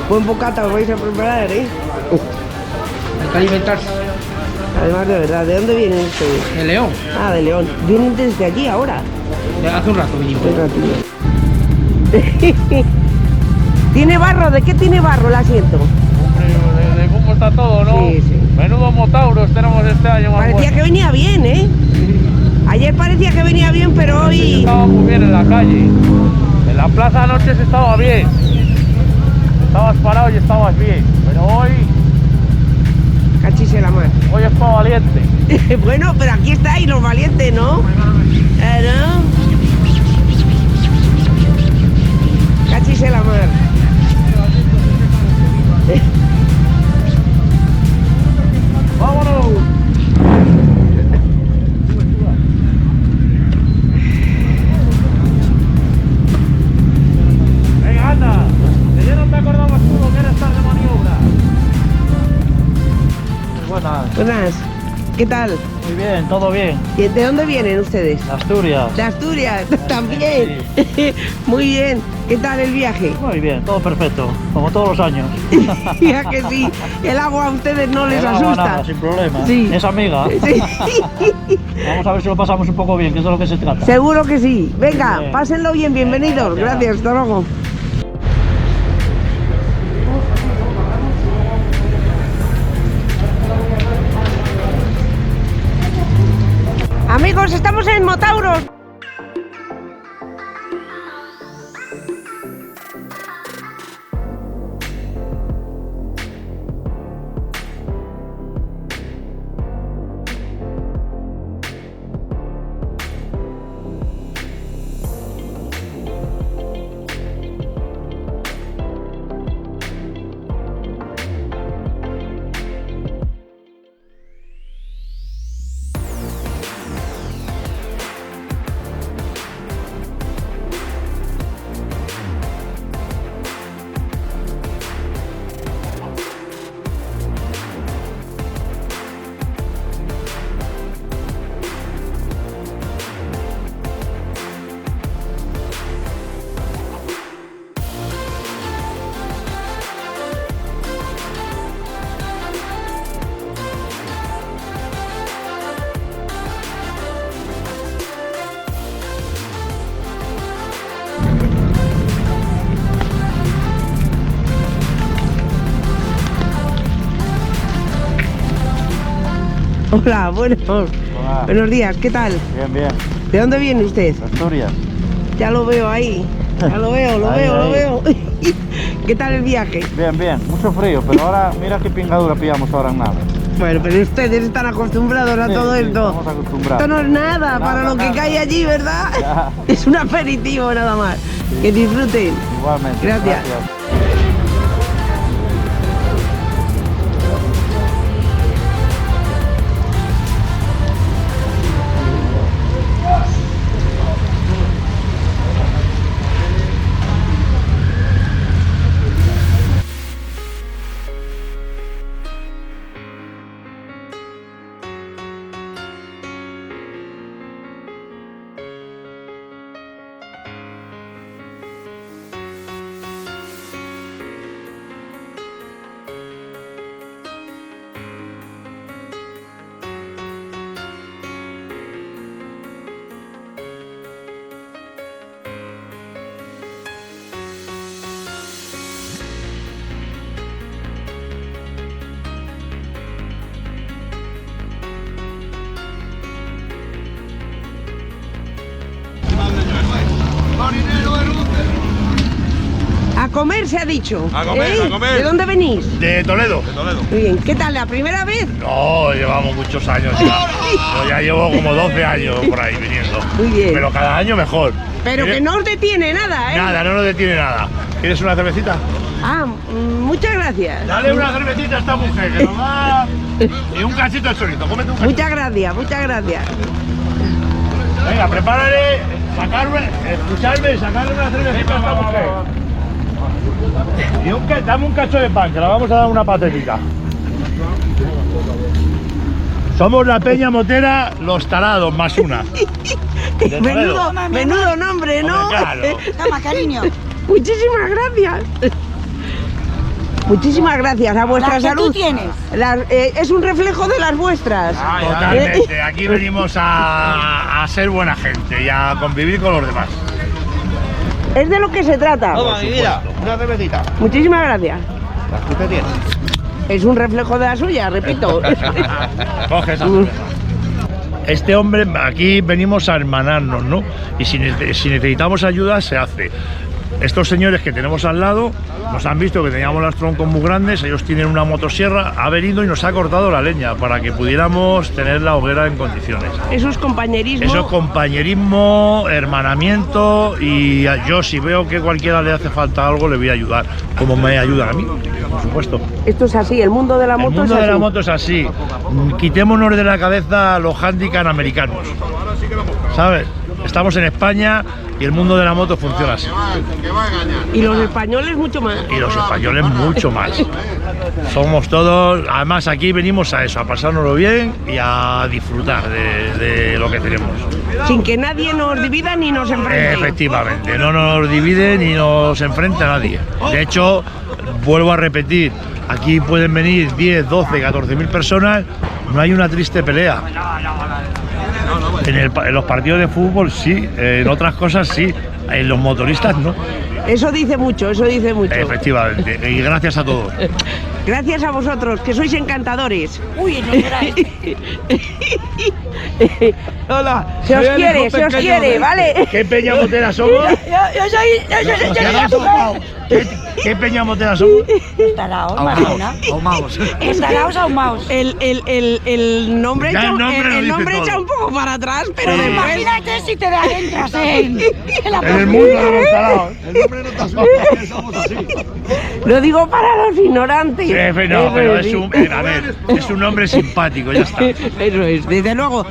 Buen bocata os vais a preparar, ¿eh? Hay que alimentarse. Además, de verdad, ¿de dónde vienen ustedes? De León. Ah, de León. ¿Vienen desde allí ahora? Hace un rato vinimos. Un ratillo. ¿Tiene barro? ¿De qué tiene barro el asiento? Hombre, de cómo está todo, ¿no? Sí, sí. Menudo motauros tenemos este año más Parecía bueno. que venía bien, ¿eh? Ayer parecía que venía bien, pero hoy... Estaba muy bien en la calle. En la plaza anoche se estaba bien. Estabas parado y estabas bien. Pero hoy Cachise la mar. es para valiente. Bueno, pero aquí estáis los valientes, ¿no? Claro. Cachise la mar. ¡Vámonos! Venga, anda. Que ya no te acordabas tú lo que era estar de maniobra. Buenas. Buenas. ¿Qué tal? Muy bien, todo bien. ¿Y ¿De dónde vienen ustedes? Asturias. De Asturias, también. Muy bien. ¿Qué tal el viaje? Muy bien, todo perfecto, como todos los años. Ya que sí, el agua a ustedes no les El agua asusta. nada, sin problema. Sí. Es amiga. Sí. Vamos a ver si lo pasamos un poco bien, que es de lo que se trata. Seguro que sí. Venga, Bien. pásenlo bien, bienvenidos. Venga, Gracias, hasta luego. Amigos, estamos en Motauros. Hola, buenos días, ¿qué tal? Bien, bien. ¿De dónde viene usted? Asturias. Ya lo veo ahí, ya lo veo, lo Ahí, veo, lo ahí. veo. ¿Qué tal el viaje? Bien, bien. Mucho frío, pero ahora mira qué pingadura pillamos ahora en nada. Bueno, pero ustedes están acostumbrados a Sí, todo sí, esto. estamos acostumbrados. Esto no es nada para lo que nada. cae allí, ¿verdad? Ya. Es un aperitivo nada más. Sí. Que disfruten. Igualmente. Gracias. A comer se ha dicho. A comer, ¿Eh? a comer. ¿De dónde venís? De Toledo. De Toledo. Muy bien. ¿Qué tal? ¿La primera vez? No, llevamos muchos años ya. Yo ya llevo como 12 años por ahí viniendo. Muy bien. Pero cada año mejor. Pero que no os detiene nada, ¿eh? Nada, no nos detiene nada. ¿Quieres una cervecita? Ah, muchas gracias. Dale una cervecita a esta mujer, que nos da... Y un cachito de chorizo, cómete un cachito. Muchas gracias, muchas gracias. Venga, prepárale, escucharme, sacarle una cervecita a esta mujer. Y dame un cacho de pan, que le vamos a dar una patética. Somos la peña motera Los Tarados, más una. De Toledo. Menudo nombre, ¿no? Hombre, claro. Toma, cariño. Muchísimas gracias. Muchísimas gracias a vuestra Las que salud. tú tienes. Es un reflejo de las vuestras. Totalmente. Aquí venimos a ser buena gente y a convivir con los demás. Es de lo que se trata. Toma, mi vida, una cervecita. Muchísimas gracias. Las que usted tiene. Es un reflejo de la suya, repito. Coge esa cerveza. Este hombre, aquí venimos a hermanarnos, ¿no? Y si necesitamos ayuda, se hace. Estos señores que tenemos al lado nos han visto que teníamos los troncos muy grandes, ellos tienen una motosierra, ha venido y nos ha cortado la leña para que pudiéramos tener la hoguera en condiciones. Eso es compañerismo. Eso es compañerismo, hermanamiento, y yo si veo que cualquiera le hace falta algo le voy a ayudar, como me ayudan a mí, por supuesto. Esto es así, el mundo de la El moto mundo es de la así. moto es así. Quitémonos de la cabeza los handicaps americanos, ¿sabes? Estamos en España y el mundo de la moto funciona así. Y los españoles mucho más. Y los españoles mucho más. Somos todos, además aquí venimos a eso, a pasárnoslo bien y a disfrutar de lo que tenemos. Sin que nadie nos divida ni nos enfrente. Efectivamente, no nos divide ni nos enfrenta a nadie. De hecho, vuelvo a repetir, aquí pueden venir 10, 12, 14 mil personas, no hay una triste pelea. En los partidos de fútbol sí, en otras cosas sí, en los motoristas no. Eso dice mucho, eso dice mucho. Efectivamente, y gracias a todos. Gracias a vosotros, que sois encantadores. Uy, no lloráis. Hola, se os quiere, ¿vale? ¿Qué peña motera somos? Yo soy ¿Qué peña motera somos? Estaraos, Marina. Ahumados. Estaraos ahumados. El nombre Ya echa, el nombre lo el dice nombre todo. echa un poco para atrás, pero Sí. después... Imagínate si te adentras en la En el mundo de los talados. El nombre no te asusta, que somos así. Lo digo para los ignorantes. Sí, no, Eso pero es, es sí. a ver, es un hombre simpático, ya está. Eso es, desde luego,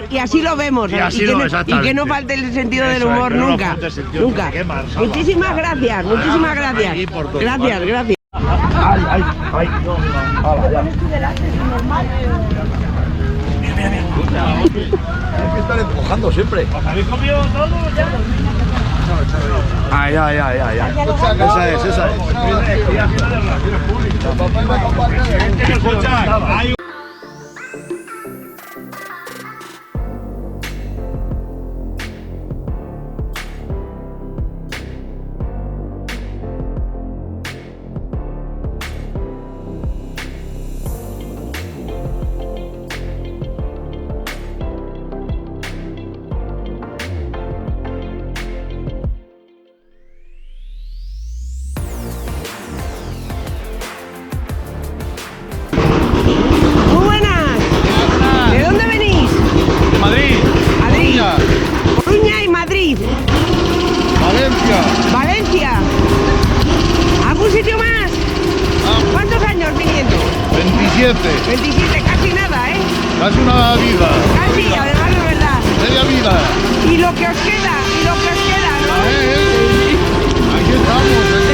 y así lo vemos. Y así que lo- no, exactamente. que no falte el sentido Eso del es, humor que no nos nunca. falte el sentido, Nunca. que mal, salva. Muchísimas gracias, muchísimas gracias. Aquí por todo. Gracias, gracias. Ay, Hay que estar empujando siempre. ¿Habéis comido todo? Ay. Esa es. Escucha, hay Muy buenas. ¿De dónde venís? De Madrid. Madrid. Coruña. Coruña y Madrid. Valencia. Valencia. ¿Algún sitio más? ¿Cuántos años viniendo? 27. 27, casi nada, ¿eh? Casi una vida. Casi, además es verdad. Media vida. Y lo que os queda, ¿no? Aquí estamos.